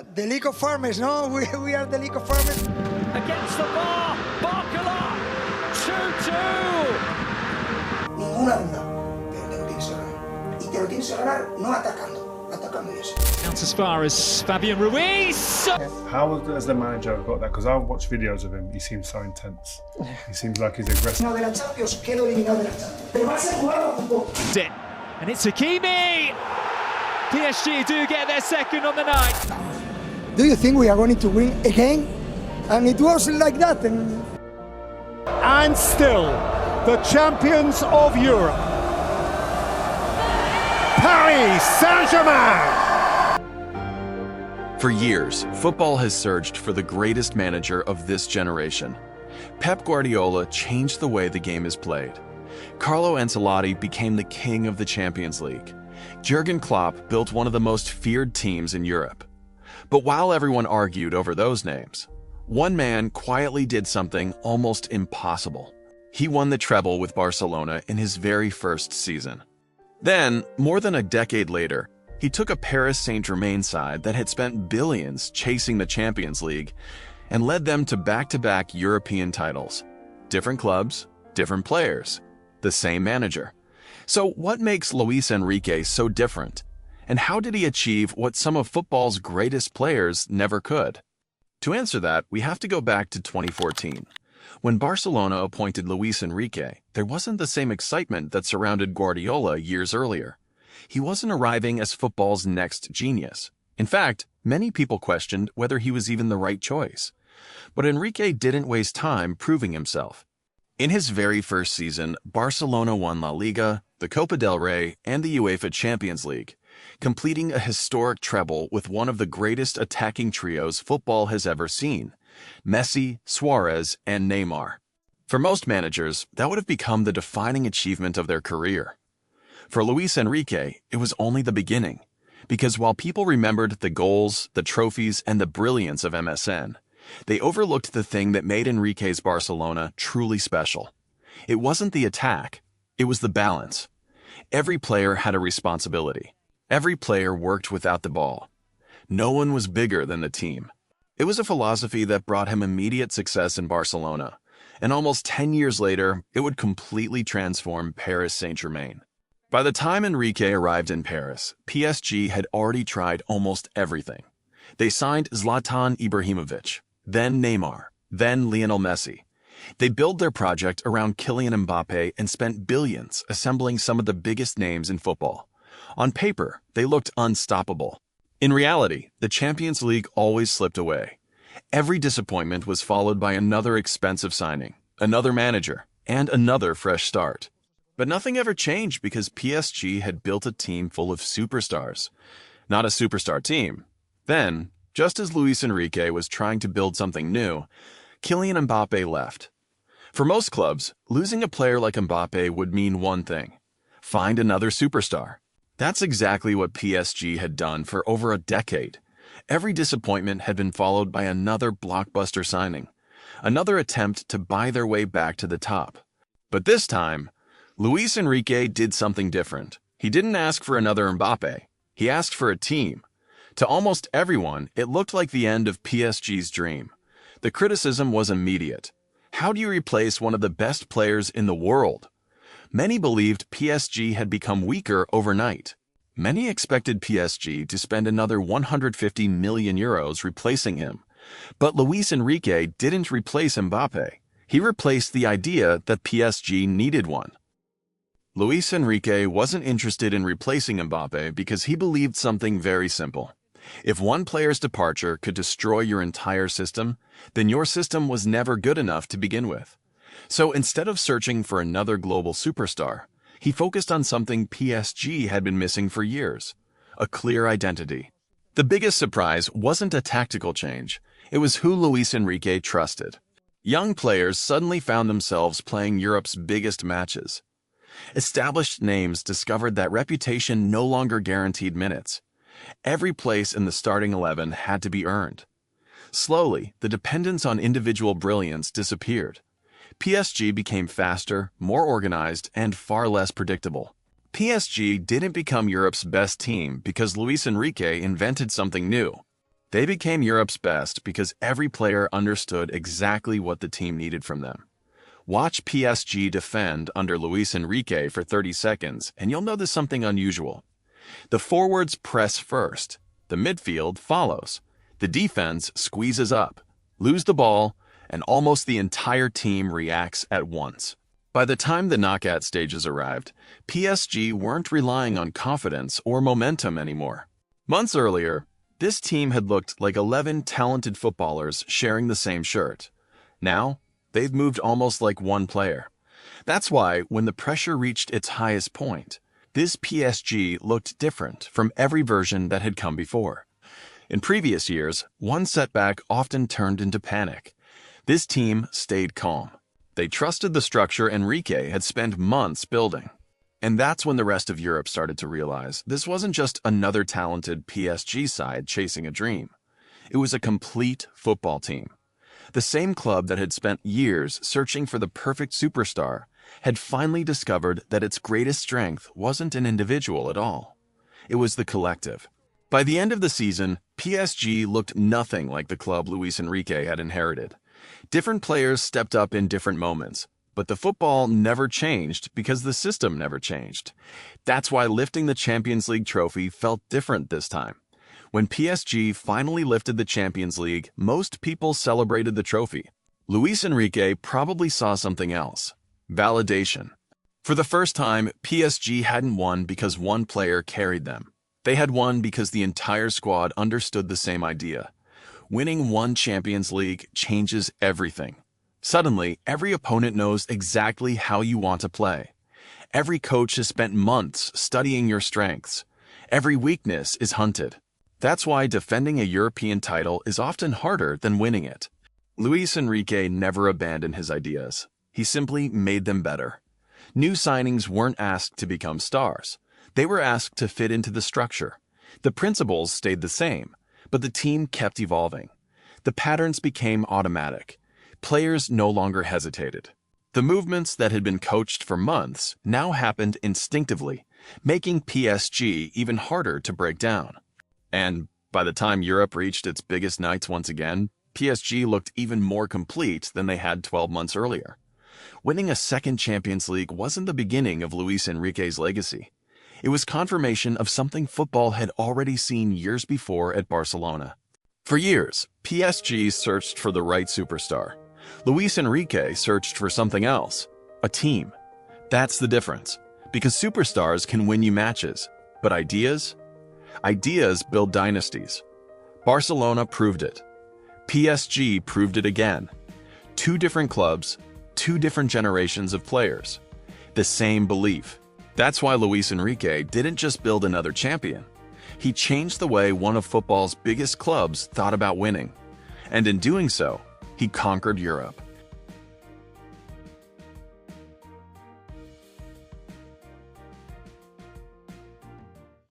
The League of Farmers, no? We are the League of Farmers. Against the bar, Barcelona, 2-2. Ninguna duda, pero te lo tienes que ganar. Y te lo tienes que ganar no atacando y eso. Out as far as Fabian Ruiz. How has the manager got that? Because I've watched videos of him, he seems so intense. He seems like he's aggressive. No de la Champions, quedo eliminado de la Champions. Pero va a ser jugado a fútbol. And it's Hakimi. PSG do get their second on the night. Do you think we are going to win again? And it was like that. And still, the champions of Europe, Paris Saint-Germain. For years, football has searched for the greatest manager of this generation. Pep Guardiola changed the way the game is played. Carlo Ancelotti became the king of the Champions League. Jurgen Klopp built one of the most feared teams in Europe. But while everyone argued over those names, one man quietly did something almost impossible. He won the treble with Barcelona in his very first season. Then, more than a decade later, he took a Paris Saint-Germain side that had spent billions chasing the Champions League and led them to back-to-back European titles. Different clubs, different players, the same manager. So what makes Luis Enrique so different? And how did he achieve what some of football's greatest players never could? To answer that, we have to go back to 2014. When Barcelona appointed Luis Enrique, there wasn't the same excitement that surrounded Guardiola years earlier. He wasn't arriving as football's next genius. In fact, many people questioned whether he was even the right choice. But Enrique didn't waste time proving himself. In his very first season, Barcelona won La Liga, the Copa del Rey, and the UEFA Champions League, completing a historic treble with one of the greatest attacking trios football has ever seen: Messi, Suarez, and Neymar. For most managers, that would have become the defining achievement of their career. For Luis Enrique, it was only the beginning, because while people remembered the goals, the trophies, and the brilliance of MSN, they overlooked the thing that made Enrique's Barcelona truly special. It wasn't the attack, it was the balance. Every player had a responsibility. Every player worked without the ball. No one was bigger than the team. It was a philosophy that brought him immediate success in Barcelona, and almost 10 years later, it would completely transform Paris Saint-Germain. By the time Enrique arrived in Paris, PSG had already tried almost everything. They signed Zlatan Ibrahimovic, then Neymar, then Lionel Messi. They built their project around Kylian Mbappé and spent billions assembling some of the biggest names in football. On paper, they looked unstoppable. In reality, the Champions League always slipped away. Every disappointment was followed by another expensive signing, another manager, and another fresh start. But nothing ever changed because PSG had built a team full of superstars, not a superstar team. Then, just as Luis Enrique was trying to build something new, Kylian Mbappé left. For most clubs, losing a player like Mbappé would mean one thing: find another superstar. That's exactly what PSG had done for over a decade. Every disappointment had been followed by another blockbuster signing, another attempt to buy their way back to the top. But this time, Luis Enrique did something different. He didn't ask for another Mbappé. He asked for a team. To almost everyone, it looked like the end of PSG's dream. The criticism was immediate. How do you replace one of the best players in the world? Many believed PSG had become weaker overnight. Many expected PSG to spend another 150 million euros replacing him. But Luis Enrique didn't replace Mbappé. He replaced the idea that PSG needed one. Luis Enrique wasn't interested in replacing Mbappé because he believed something very simple. If one player's departure could destroy your entire system, then your system was never good enough to begin with. So instead of searching for another global superstar, he focused on something PSG had been missing for years: a clear identity. The biggest surprise wasn't a tactical change, it was who Luis Enrique trusted. Young players suddenly found themselves playing Europe's biggest matches. Established names discovered that reputation no longer guaranteed minutes. Every place in the starting 11 had to be earned. Slowly, the dependence on individual brilliance disappeared. PSG became faster, more organized, and far less predictable. PSG didn't become Europe's best team because Luis Enrique invented something new. They became Europe's best because every player understood exactly what the team needed from them. Watch PSG defend under Luis Enrique for 30 seconds, and you'll notice something unusual. The forwards press first, the midfield follows, the defense squeezes up, lose the ball, and almost the entire team reacts at once. By the time the knockout stages arrived, PSG weren't relying on confidence or momentum anymore. Months earlier, this team had looked like 11 talented footballers sharing the same shirt. Now, they've moved almost like one player. That's why, when the pressure reached its highest point, this PSG looked different from every version that had come before. In previous years, one setback often turned into panic. This team stayed calm. They trusted the structure Enrique had spent months building. And that's when the rest of Europe started to realize this wasn't just another talented PSG side chasing a dream. It was a complete football team. The same club that had spent years searching for the perfect superstar had finally discovered that its greatest strength wasn't an individual at all. It was the collective. By the end of the season, PSG looked nothing like the club Luis Enrique had inherited. Different players stepped up in different moments, but the football never changed because the system never changed. That's why lifting the Champions League trophy felt different this time. When PSG finally lifted the Champions League, most people celebrated the trophy. Luis Enrique probably saw something else: validation. For the first time, PSG hadn't won because one player carried them. They had won because the entire squad understood the same idea. Winning one Champions League changes everything. Suddenly, every opponent knows exactly how you want to play. Every coach has spent months studying your strengths. Every weakness is hunted. That's why defending a European title is often harder than winning it. Luis Enrique never abandoned his ideas. He simply made them better. New signings weren't asked to become stars. They were asked to fit into the structure. The principles stayed the same, but the team kept evolving. The patterns became automatic. Players no longer hesitated. The movements that had been coached for months now happened instinctively, making PSG even harder to break down. And by the time Europe reached its biggest nights once again, PSG looked even more complete than they had 12 months earlier. Winning a second Champions League wasn't the beginning of Luis Enrique's legacy. It was confirmation of something football had already seen years before at Barcelona. For years, PSG searched for the right superstar. Luis Enrique searched for something else: a team. That's the difference, because superstars can win you matches, but ideas build dynasties. Barcelona proved it. PSG proved it again. Two different clubs, two different generations of players. The same belief. That's why Luis Enrique didn't just build another champion. He changed the way one of football's biggest clubs thought about winning. And in doing so, he conquered Europe.